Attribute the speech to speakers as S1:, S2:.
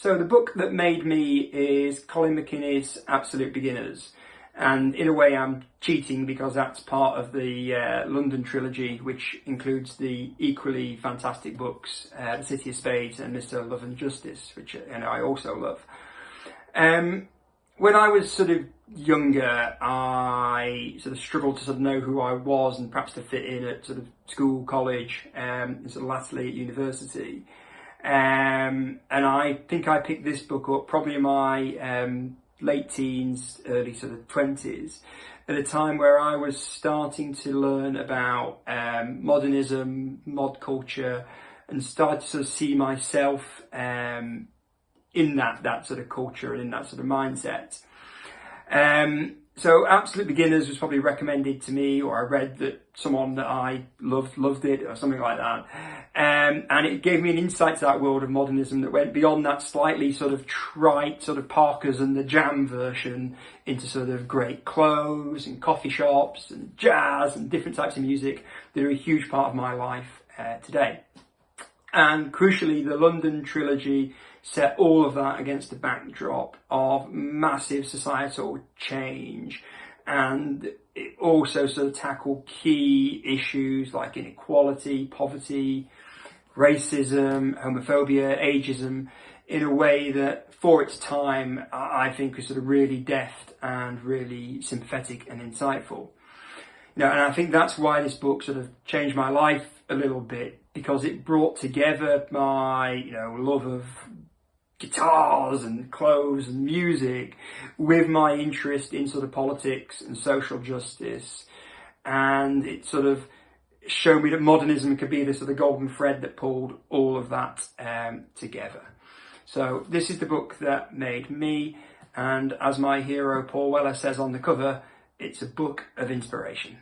S1: So the book that made me is Colin MacInnes' Absolute Beginners. And in a way I'm cheating because that's part of the London trilogy, which includes the equally fantastic books, The City of Spades and Mr. Love and Justice, which I also love. When I was sort of younger, I sort of struggled to sort of know who I was and perhaps to fit in at sort of school, college, and sort of lastly at university. And I think I picked this book up probably in my late teens, early sort of 20s, at a time where I was starting to learn about modernism, mod culture, and started to sort of see myself in that sort of culture and in that sort of mindset. So Absolute Beginners was probably recommended to me, or I read that someone that I loved it, or something like that. And it gave me an insight to that world of modernism that went beyond that slightly sort of trite, sort of Parker's and the Jam version, into sort of great clothes and coffee shops and jazz and different types of music that are a huge part of my life today. And crucially, the London trilogy set all of that against the backdrop of massive societal change, and it also sort of tackled key issues like inequality, poverty, racism, homophobia, ageism, in a way that for its time I think was sort of really deft and really sympathetic and insightful. And I think that's why this book sort of changed my life a little bit, because it brought together my love of guitars and clothes and music with my interest in sort of politics and social justice, and it sort of showed me that modernism could be the sort of golden thread that pulled all of that together. So this is the book that made me, and as my hero Paul Weller says on the cover, it's a book of inspiration.